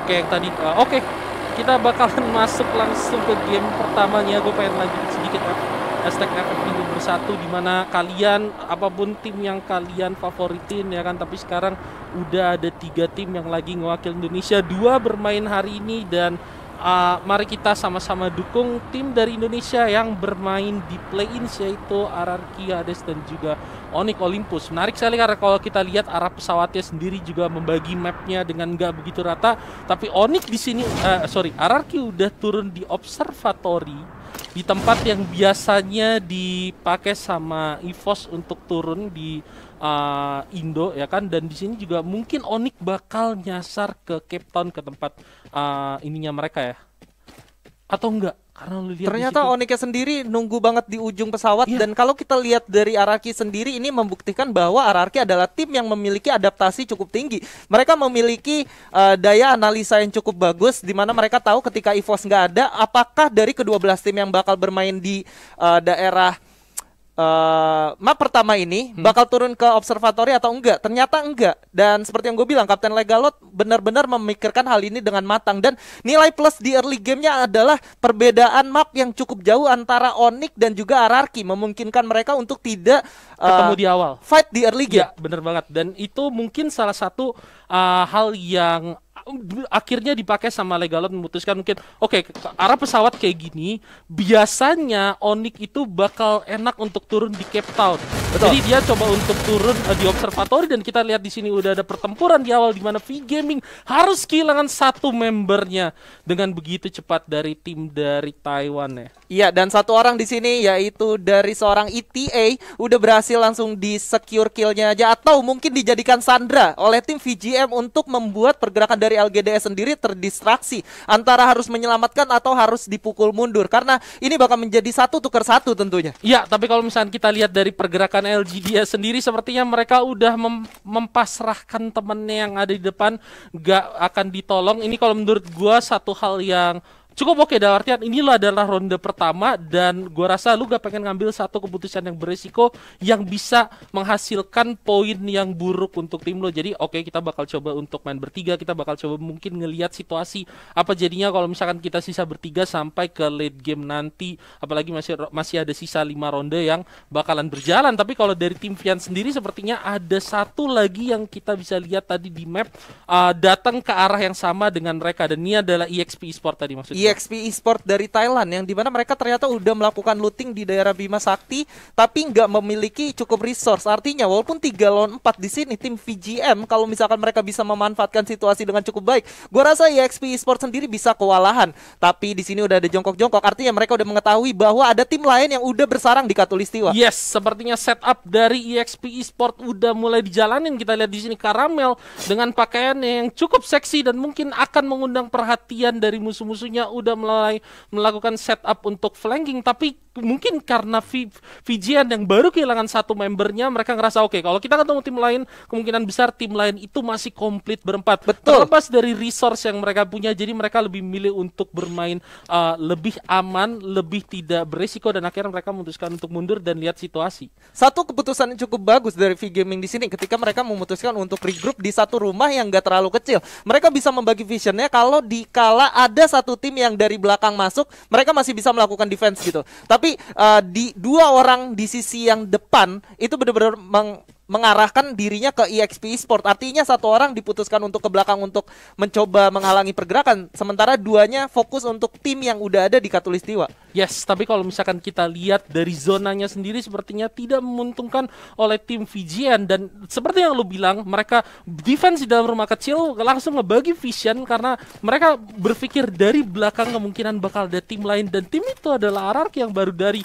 kayak yang tadi. Oke, kita bakalan masuk langsung ke game pertamanya. Gue pengen lanjutin sedikit Aztec FF Minggu Bersatu, dimana kalian apapun tim yang kalian favoritin ya kan, tapi sekarang udah ada 3 tim yang lagi ngewakil Indonesia, 2 bermain hari ini, dan mari kita sama-sama dukung tim dari Indonesia yang bermain di play-in, yaitu RRQ Hades dan juga Onyx Olympus. Menarik sekali karena kalau kita lihat arah pesawatnya sendiri juga membagi mapnya dengan nggak begitu rata, tapi Onyx di sini RRQ udah turun di observatory, di tempat yang biasanya dipakai sama EVOS untuk turun di Indo ya kan, dan di sini juga mungkin Onyx bakal nyasar ke Cape Town, ke tempat ininya mereka ya, atau enggak? Karena lu lihat ternyata Onyx sendiri nunggu banget di ujung pesawat, dan kalau kita lihat dari RRQ sendiri, ini membuktikan bahwa RRQ adalah tim yang memiliki adaptasi cukup tinggi. Mereka memiliki daya analisa yang cukup bagus, di mana mereka tahu ketika EVOS nggak ada, apakah dari ke-12 tim yang bakal bermain di daerah map pertama ini bakal turun ke observatory atau enggak. Ternyata enggak, dan seperti yang gue bilang, Kapten Legalot benar-benar memikirkan hal ini dengan matang, dan nilai plus di early gamenya adalah perbedaan map yang cukup jauh antara Onyx dan juga RRQ, memungkinkan mereka untuk tidak ketemu di awal, fight di early game. Ya, bener banget, dan itu mungkin salah satu hal yang akhirnya dipakai sama Legalot, memutuskan mungkin oke, arah pesawat kayak gini biasanya Onyx itu bakal enak untuk turun di Cape Town. Betul. Jadi dia coba untuk turun di observatory, dan kita lihat di sini udah ada pertempuran di awal di mana V Gaming harus kehilangan 1 membernya dengan begitu cepat dari tim dari Taiwan ya. Iya, dan 1 orang di sini yaitu dari seorang ETA udah berhasil langsung di secure killnya aja, atau mungkin dijadikan sandra oleh tim VGM untuk membuat pergerakan dari LGDS sendiri terdistraksi antara harus menyelamatkan atau harus dipukul mundur, karena ini bakal menjadi 1 tukar 1 tentunya. Iya, tapi kalau misalnya kita lihat dari pergerakan LGDS sendiri, sepertinya mereka udah mempasrahkan temennya yang ada di depan, gak akan ditolong. Ini kalau menurut gua satu hal yang cukup oke, dalam artian inilah adalah ronde pertama, dan gua rasa lu gak pengen ngambil satu keputusan yang beresiko yang bisa menghasilkan poin yang buruk untuk tim lo. Jadi oke, kita bakal coba untuk main bertiga, kita bakal coba mungkin ngelihat situasi apa jadinya kalau misalkan kita sisa bertiga sampai ke late game nanti, apalagi masih ada sisa 5 ronde yang bakalan berjalan. Tapi kalau dari tim Vian sendiri, sepertinya ada satu lagi yang kita bisa lihat tadi di map datang ke arah yang sama dengan mereka, dan ini adalah EXP Esport tadi maksudnya. EXP Esport dari Thailand, yang dimana mereka ternyata udah melakukan looting di daerah Bima Sakti, tapi nggak memiliki cukup resource. Artinya walaupun 3 lawan 4 di sini, tim VGM kalau misalkan mereka bisa memanfaatkan situasi dengan cukup baik, gua rasa EXP Esport sendiri bisa kewalahan. Tapi di sini udah ada jongkok-jongkok, artinya mereka udah mengetahui bahwa ada tim lain yang udah bersarang di Katulistiwa. Yes, sepertinya setup dari EXP Esport udah mulai dijalanin. Kita lihat di sini Karamel dengan pakaiannya yang cukup seksi dan mungkin akan mengundang perhatian dari musuh-musuhnya, udah mulai melakukan setup untuk flanking, tapi mungkin karena VGN yang baru kehilangan 1 membernya, mereka ngerasa oke, kalau kita ketemu tim lain, kemungkinan besar tim lain itu masih komplit berempat. Betul. Terlepas dari resource yang mereka punya, jadi mereka lebih milih untuk bermain lebih aman, lebih tidak beresiko, dan akhirnya mereka memutuskan untuk mundur dan lihat situasi. Satu keputusan yang cukup bagus dari V Gaming di sini ketika mereka memutuskan untuk regroup di satu rumah yang gak terlalu kecil. Mereka bisa membagi visionnya, kalau dikala ada satu tim yang dari belakang masuk, mereka masih bisa melakukan defense gitu. Tapi di 2 orang di sisi yang depan itu benar-benar mengarahkan dirinya ke EXP Esport. Artinya 1 orang diputuskan untuk ke belakang untuk mencoba menghalangi pergerakan, sementara 2-nya fokus untuk tim yang udah ada di Katulistiwa. Yes, tapi kalau misalkan kita lihat dari zonanya sendiri, sepertinya tidak menguntungkan oleh tim VGN, dan seperti yang lu bilang, mereka defense di dalam rumah kecil langsung ngebagi vision karena mereka berpikir dari belakang kemungkinan bakal ada tim lain, dan tim itu adalah RRQ yang baru dari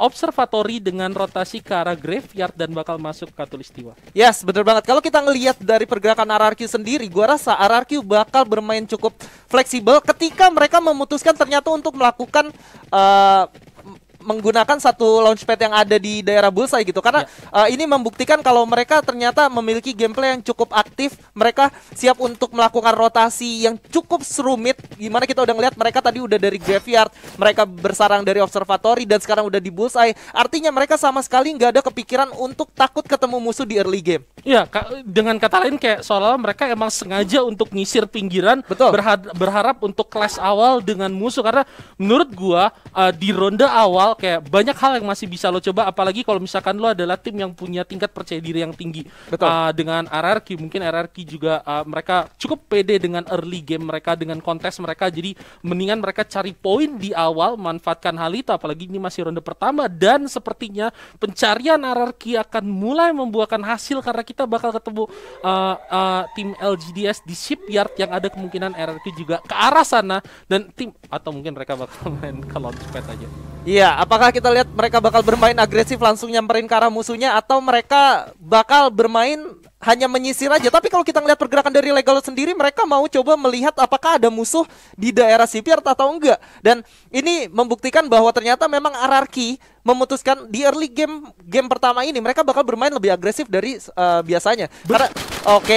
observatory dengan rotasi ke arah graveyard dan bakal masuk ke Katulistiwa. Yes, bener banget. Kalau kita ngelihat dari pergerakan RRQ sendiri, gua rasa RRQ bakal bermain cukup fleksibel ketika mereka memutuskan ternyata untuk melakukan menggunakan satu launchpad yang ada di daerah Bullseye gitu. Karena ini membuktikan kalau mereka ternyata memiliki gameplay yang cukup aktif. Mereka siap untuk melakukan rotasi yang cukup serumit. Gimana kita udah ngeliat mereka tadi udah dari Graveyard, mereka bersarang dari Observatory, dan sekarang udah di Bullseye. Artinya mereka sama sekali nggak ada kepikiran untuk takut ketemu musuh di early game. Iya, dengan kata lain kayak seolah-olah mereka emang sengaja untuk nyisir pinggiran. Betul. Berharap untuk clash awal dengan musuh, karena menurut gua di ronde awal kayak banyak hal yang masih bisa lo coba, apalagi kalau misalkan lo adalah tim yang punya tingkat percaya diri yang tinggi. Betul. Dengan RRQ mungkin RRQ juga mereka cukup pede dengan early game mereka, dengan kontes mereka, jadi mendingan mereka cari poin di awal, manfaatkan hal itu, apalagi ini masih ronde pertama dan sepertinya pencarian RRQ akan mulai membuahkan hasil karena kita bakal ketemu tim LGDS di Shipyard yang ada kemungkinan RRQ juga ke arah sana, dan tim atau mungkin mereka bakal main ke launchpad aja. Iya, apakah kita lihat mereka bakal bermain agresif langsung nyamperin ke arah musuhnya, atau mereka bakal bermain hanya menyisir aja? Tapi kalau kita ngeliat pergerakan dari Legalot sendiri, mereka mau coba melihat apakah ada musuh di daerah Shipyard atau enggak. Dan ini membuktikan bahwa ternyata memang RRQ memutuskan di early game pertama ini mereka bakal bermain lebih agresif dari biasanya. Karena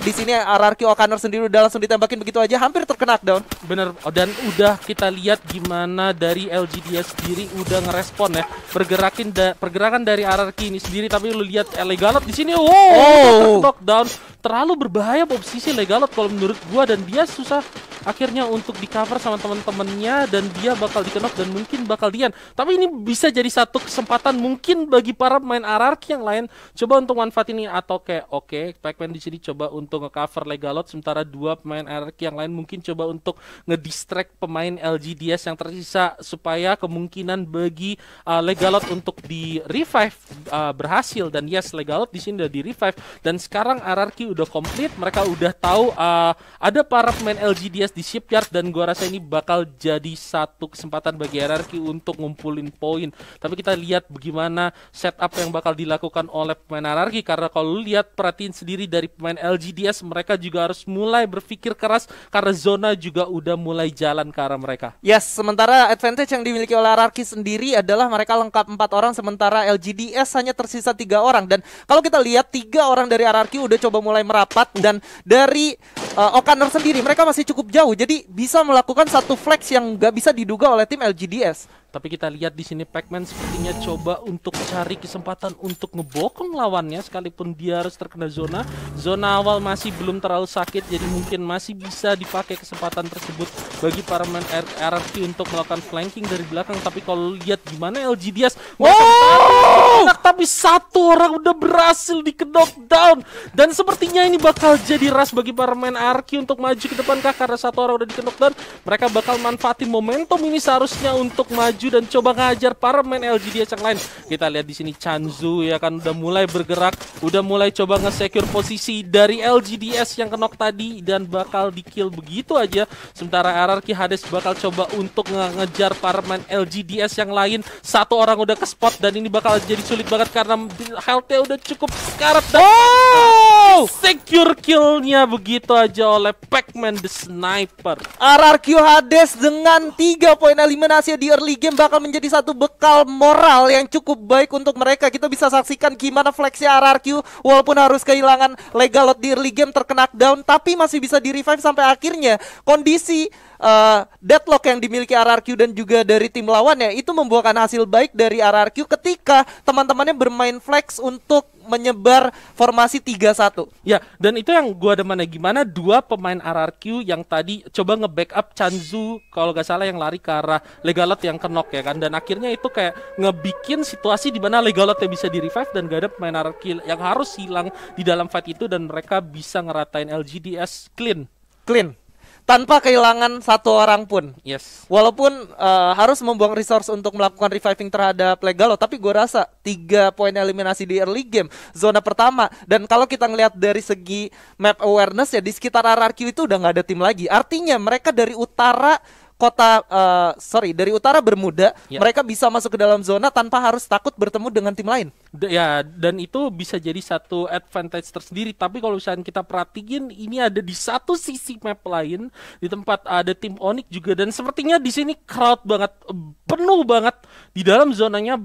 di sini RRQ Okaner sendiri udah langsung ditembakin begitu aja, hampir terkena knockdown. Bener, dan udah kita lihat gimana dari LGDS sendiri udah ngerespon ya pergerakan dari RRQ ini sendiri. Tapi lu lihat Legalot di sini, knockdown, terlalu berbahaya posisi Legalot kalau menurut gua, dan dia susah akhirnya untuk di cover sama teman-temannya, dan dia bakal dikenok dan mungkin bakal dian. Tapi ini bisa jadi satu kesempatan mungkin bagi para pemain RRQ yang lain coba untuk manfaatin ini, atau kayak Pac-Man di sini coba untuk nge-cover Legalot, sementara dua pemain RRQ yang lain mungkin coba untuk ngedistract pemain LGDS yang tersisa supaya kemungkinan bagi Legalot untuk di revive berhasil. Dan yes, Legalot di sini udah di revive, dan sekarang RRQ udah komplit, mereka udah tahu ada para pemain LGDS di Shipyard, dan gua rasa ini bakal jadi satu kesempatan bagi RRQ untuk ngumpulin poin. Tapi kita lihat bagaimana setup yang bakal dilakukan oleh pemain RRQ, karena kalau lu lihat perhatiin sendiri dari pemain LGDS, mereka juga harus mulai berpikir keras karena zona juga udah mulai jalan ke arah mereka. Yes, sementara advantage yang dimiliki oleh RRQ sendiri adalah mereka lengkap 4 orang, sementara LGDS hanya tersisa 3 orang. Dan kalau kita lihat 3 orang dari RRQ udah coba mulai merapat, dan dari Okaner sendiri mereka masih cukup jauh, jadi bisa melakukan satu flex yang gak bisa diduga oleh tim LGDS. Tapi kita lihat di sini Pac-Man sepertinya coba untuk cari kesempatan untuk ngebokong lawannya, sekalipun dia harus terkena zona. Zona awal masih belum terlalu sakit, jadi mungkin masih bisa dipakai kesempatan tersebut bagi para pemain RRQ untuk melakukan flanking dari belakang. Tapi kalau lihat gimana LGDS, tapi satu orang udah berhasil di knockdown, dan sepertinya ini bakal jadi rush bagi para pemain RRQ untuk maju ke depan karena satu orang udah di knockdown. Mereka bakal manfaatin momentum ini seharusnya untuk maju dan coba ngajar para pemain LGDS yang lain. Kita lihat di sini Chanzu ya kan udah mulai bergerak, udah mulai coba nge-secure posisi dari LGDS yang kenok tadi, dan bakal di-kill begitu aja. Sementara RRQ Hades bakal coba untuk ngejar para pemain LGDS yang lain. Satu orang udah ke spot, dan ini bakal jadi sulit banget karena health-nya udah cukup sekarat, dan secure kill-nya begitu aja oleh Pac-Man the Sniper. RRQ Hades dengan 3 poin eliminasi di early game bakal menjadi satu bekal moral yang cukup baik untuk mereka. Kita bisa saksikan gimana flexnya RRQ walaupun harus kehilangan Legalot di early game, terkena down, tapi masih bisa di revive sampai akhirnya. Kondisi deadlock yang dimiliki RRQ dan juga dari tim lawannya itu membuahkan hasil baik dari RRQ ketika teman-temannya bermain flex untuk menyebar formasi 3-1. Ya, dan itu yang gua demen gimana dua pemain RRQ yang tadi coba nge-backup Chanzu kalau gak salah yang lari ke arah Legalot yang kenok ya kan, dan akhirnya itu kayak ngebikin situasi di mana Legalotnya bisa di revive dan gak ada pemain RRQ yang harus hilang di dalam fight itu, dan mereka bisa ngeratain LGDS clean tanpa kehilangan satu orang pun. Yes. Walaupun harus membuang resource untuk melakukan reviving terhadap Legalot, tapi gue rasa 3 poin eliminasi di early game zona pertama. Dan kalau kita ngelihat dari segi map awareness ya, di sekitar RRQ itu udah nggak ada tim lagi. Artinya mereka dari utara dari utara Bermuda, mereka bisa masuk ke dalam zona tanpa harus takut bertemu dengan tim lain. Ya, dan itu bisa jadi satu advantage tersendiri. Tapi kalau misalnya kita perhatiin, ini ada di satu sisi map lain, di tempat ada tim Onyx juga, dan sepertinya di sini crowd banget, penuh banget di dalam zonanya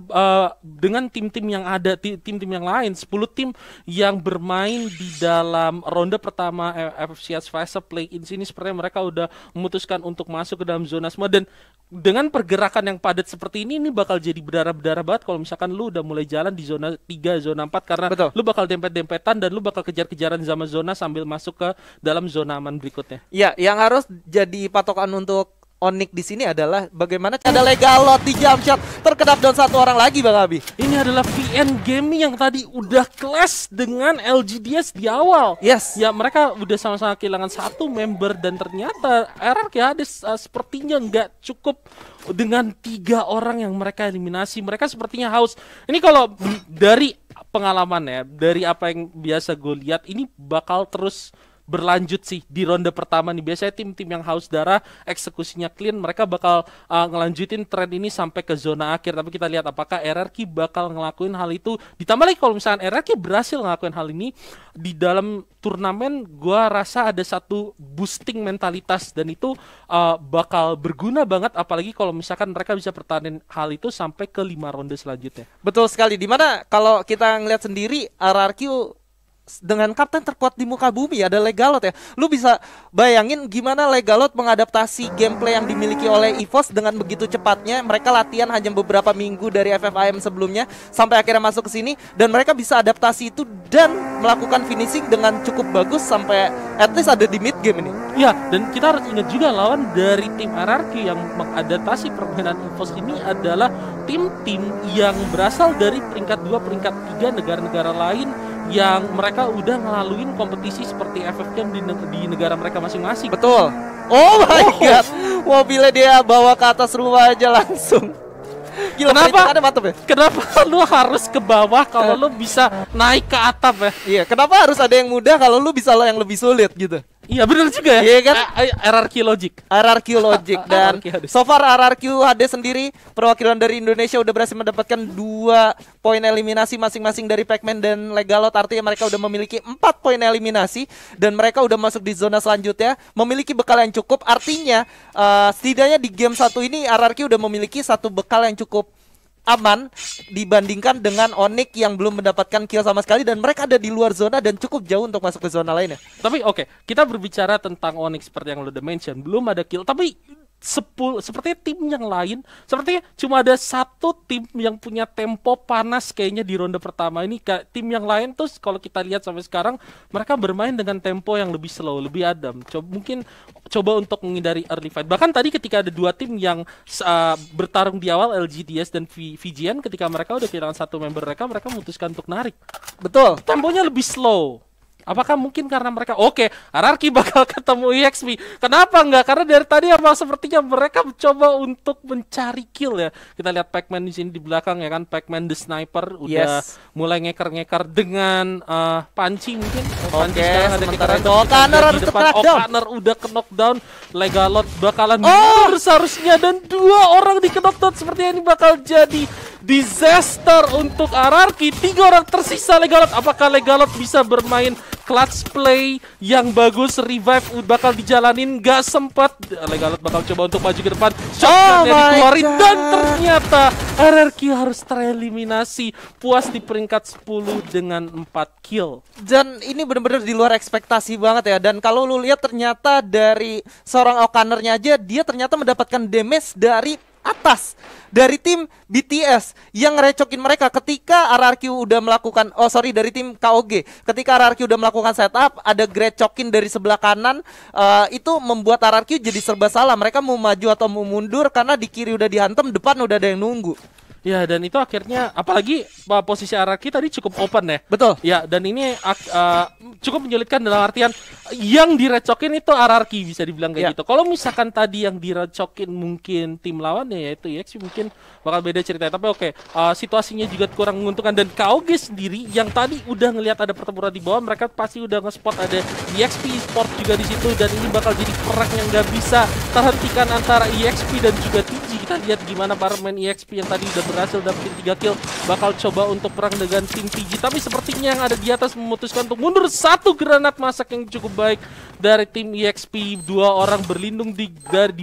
dengan tim-tim yang ada, tim-tim yang lain, 10 tim yang bermain di dalam ronde pertama FFCS fase play-in sini. Sepertinya mereka udah memutuskan untuk masuk ke dalam zona semua, dan dengan pergerakan yang padat seperti ini bakal jadi berdarah-berdarah banget kalau misalkan lu udah mulai jalan di zona 3, zona 4, karena Betul. lu bakal dempet-dempetan dan lu bakal kejar-kejaran sama zona sambil masuk ke dalam zona aman berikutnya. Ya, yang harus jadi patokan untuk Onyx di sini adalah bagaimana ada Legalot di jump shot, terkedap down satu orang lagi Bang Abi. Ini adalah VN Gaming yang tadi udah clash dengan LGDS di awal. Yes. Ya, mereka udah sama-sama kehilangan satu member, dan ternyata RRQ Hades sepertinya nggak cukup dengan 3 orang yang mereka eliminasi. Mereka sepertinya haus. Ini kalau dari pengalaman ya, dari apa yang biasa gue lihat, ini bakal terus berlanjut sih di ronde pertama nih. Biasanya tim-tim yang haus darah, eksekusinya clean, mereka bakal ngelanjutin tren ini sampai ke zona akhir. Tapi kita lihat apakah RRQ bakal ngelakuin hal itu. Ditambah lagi kalau misalnya RRQ berhasil ngelakuin hal ini di dalam turnamen, gua rasa ada satu boosting mentalitas, dan itu bakal berguna banget, apalagi kalau misalkan mereka bisa pertahanin hal itu sampai ke 5 ronde selanjutnya. Betul sekali. Dimana kalau kita ngeliat sendiri RRQ dengan kapten terkuat di muka bumi ada Legalot ya. Lu bisa bayangin gimana Legalot mengadaptasi gameplay yang dimiliki oleh EVOS dengan begitu cepatnya. Mereka latihan hanya beberapa minggu dari FFIM sebelumnya sampai akhirnya masuk ke sini, dan mereka bisa adaptasi itu dan melakukan finishing dengan cukup bagus sampai at least ada di mid game ini. Ya, dan kita harus ingat juga lawan dari tim RRQ yang mengadaptasi permainan EVOS ini adalah tim-tim yang berasal dari peringkat 2, peringkat 3 negara-negara lain yang mereka udah ngelaluin kompetisi seperti FF Camp di negara mereka masing-masing. Betul. Oh my god. Mobilnya dia bawa ke atas rumah aja langsung. Gila, Kenapa? Mantep ya? Kenapa lu harus ke bawah kalau lu bisa naik ke atap ya? Iya, kenapa harus ada yang mudah kalau lu bisa lo yang lebih sulit gitu? Iya benar juga ya. Iya kan? RRQ Logic. RRQ Logic. Dan RRQ Hades. so far RRQ HD sendiri perwakilan dari Indonesia udah berhasil mendapatkan 2 poin eliminasi masing-masing dari Pacman dan Legalot. Artinya mereka udah memiliki 4 poin eliminasi, dan mereka udah masuk di zona selanjutnya, memiliki bekal yang cukup. Artinya setidaknya di game 1 ini RRQ udah memiliki satu bekal yang cukup aman dibandingkan dengan Onyx yang belum mendapatkan kill sama sekali, dan mereka ada di luar zona dan cukup jauh untuk masuk ke zona lainnya. Tapi oke, kita berbicara tentang Onyx seperti yang lo udah mention, belum ada kill, tapi sepertinya tim yang lain, sepertinya cuma ada satu tim yang punya tempo panas kayaknya di ronde pertama ini. Tim yang lain tuh kalau kita lihat sampai sekarang mereka bermain dengan tempo yang lebih slow, lebih adem. Mungkin coba untuk menghindari early fight. Bahkan tadi ketika ada 2 tim yang bertarung di awal, LGDS dan VGN, ketika mereka udah kehilangan satu member mereka memutuskan untuk narik. Betul. Temponya lebih slow. Apakah mungkin karena mereka RRQ bakal ketemu EXP? Kenapa enggak? Karena dari tadi apa sepertinya mereka mencoba untuk mencari kill ya. Kita lihat Pacman di sini di belakang ya kan, Pacman the Sniper udah mulai ngeker-ngeker dengan panci mungkin. Panci sekarang ada kita O'Connor harus di depan. O'Connor udah ke knockdown, Legalot bakalan seharusnya, dan 2 orang di knockdown. Sepertinya ini bakal jadi disaster untuk RRQ. 3 orang tersisa Legalot. Apakah Legalot bisa bermain clutch play yang bagus? Revive bakal dijalanin, gak sempat. Legalot bakal coba untuk maju ke depan, shotgunnya dikeluarin, dan ternyata RRQ harus tereliminasi. Puas di peringkat 10 dengan 4 kill. Dan ini benar-benar di luar ekspektasi banget ya. Dan kalau lu lihat ternyata dari seorang O'Connornya aja, dia ternyata mendapatkan damage dari atas, dari tim BTS yang ngerecokin mereka ketika RRQ udah melakukan dari tim KOG. Ketika RRQ udah melakukan setup, ada grecokin dari sebelah kanan, itu membuat RRQ jadi serba salah. Mereka mau maju atau mau mundur karena di kiri udah dihantam, depan udah ada yang nunggu. Ya, dan itu akhirnya apalagi posisi RRQ tadi cukup open ya. Betul. Ya, dan ini cukup menyulitkan dalam artian yang direcokin itu RRQ, bisa dibilang kayak gitu. Kalau misalkan tadi yang direcokin mungkin tim lawannya yaitu EXP, mungkin bakal beda ceritanya. Tapi situasinya juga kurang menguntungkan, dan KOG sendiri yang tadi udah ngelihat ada pertempuran di bawah, mereka pasti udah nge-spot ada EXP Sport juga di situ, dan ini bakal jadi perang yang nggak bisa terhentikan antara EXP dan juga TG. Kita lihat gimana para main EXP yang tadi udah berhasil dapetin 3 kill. Bakal coba untuk perang dengan tim PG, tapi sepertinya yang ada di atas memutuskan untuk mundur. Satu granat masak yang cukup baik dari tim EXP. 2 orang berlindung di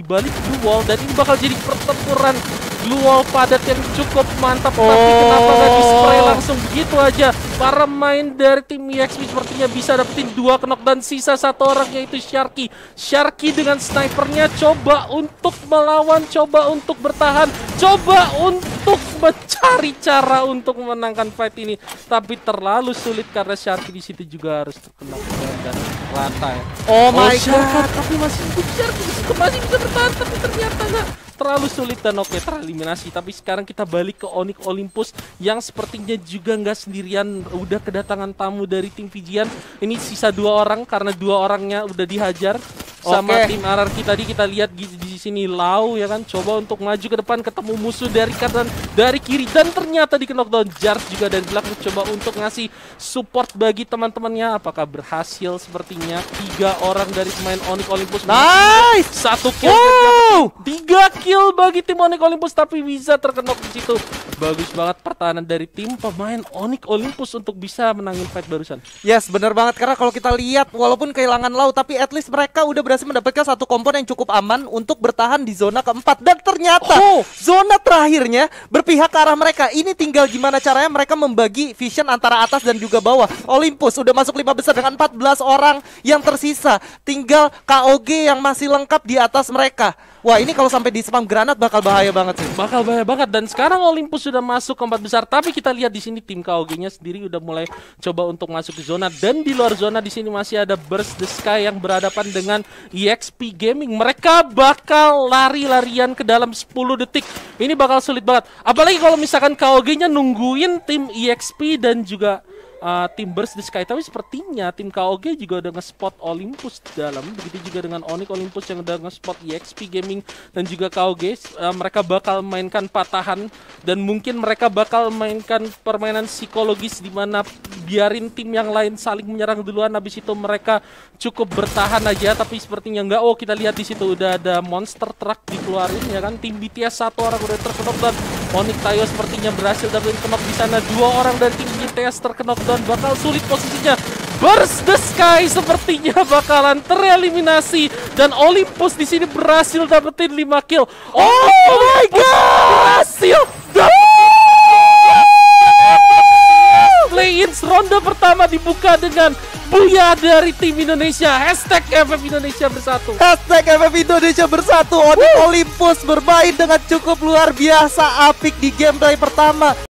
balik blue wall, dan ini bakal jadi pertempuran blue wall padat yang cukup mantap. Tapi kenapa gak di-spray langsung begitu aja? Para main dari tim EXP sepertinya bisa dapetin 2 knock dan sisa 1 orang, yaitu Sharky. Sharky dengan snipernya coba untuk melawan, coba untuk bertahan, coba untuk mencari cara untuk memenangkan fight ini, tapi terlalu sulit karena Sharky di situ juga harus terkena dan rata ya. Oh my god, tapi masih hidup Sharky di situ, masih bisa bertahan, tapi ternyata nggak, terlalu sulit dan oke, tereliminasi. Tapi sekarang kita balik ke Onyx Olympus yang sepertinya juga nggak sendirian, udah kedatangan tamu dari tim Fijian. Ini sisa 2 orang karena 2 orangnya udah dihajar sama tim RRQ. Tadi kita lihat di sini Lau ya kan, coba untuk maju ke depan, ketemu musuh dari kanan dari kiri, dan ternyata di knockdown. Jars juga dari belakang coba untuk ngasih support bagi teman-temannya. Apakah berhasil? Sepertinya 3 orang dari pemain Onyx Olympus. Nice! 1 kill, 3 kill bagi tim Onyx Olympus, tapi bisa terkenok di situ. Bagus banget pertahanan dari tim pemain Onyx Olympus untuk bisa menangin fight barusan. Yes, benar banget, karena kalau kita lihat walaupun kehilangan Lau, tapi at least mereka udah berhasil mendapatkan satu kompon yang cukup aman untuk bertahan di zona keempat. Dan ternyata zona terakhirnya berpihak ke arah mereka. Ini tinggal gimana caranya mereka membagi vision antara atas dan juga bawah. Olympus udah masuk 5 besar dengan 14 orang yang tersisa. Tinggal KOG yang masih lengkap di atas mereka. Wah, ini kalau sampai di spam granat bakal bahaya banget sih. Bakal bahaya banget. Dan sekarang Olympus sudah masuk ke 4 besar, tapi kita lihat di sini tim KOG-nya sendiri udah mulai coba untuk masuk ke zona. Dan di luar zona di sini masih ada Burst the Sky yang berhadapan dengan EXP Gaming. Mereka bakal lari-larian ke dalam 10 detik. Ini bakal sulit banget. Apalagi kalau misalkan KOG-nya nungguin tim EXP dan juga tim Burst the Sky. Tapi sepertinya tim KOG juga udah nge-spot Olympus di dalam. Begitu juga dengan Onyx Olympus yang udah nge-spot EXP Gaming dan juga KOG. Mereka bakal mainkan patahan, dan mungkin mereka bakal mainkan permainan psikologis di mana biarin tim yang lain saling menyerang duluan, habis itu mereka cukup bertahan aja. Tapi sepertinya enggak. Oh, kita lihat di situ udah ada monster truck dikeluarin ya kan. Tim BTS 1 orang udah terkenok, dan Onyx Tayo sepertinya berhasil dapetin kenok di sana. 2 orang dari tim BTS terkenok dan bakal sulit posisinya. Burst the Sky sepertinya bakalan tereliminasi, dan Olympus di sini berhasil dapetin 5 kill. Oh my god! Berhasil! Play-ins ronde pertama dibuka dengan Buya dari tim Indonesia. Hashtag FF Indonesia bersatu. Hashtag FF Indonesia bersatu. Onyx Olympus bermain dengan cukup luar biasa apik di gameplay pertama.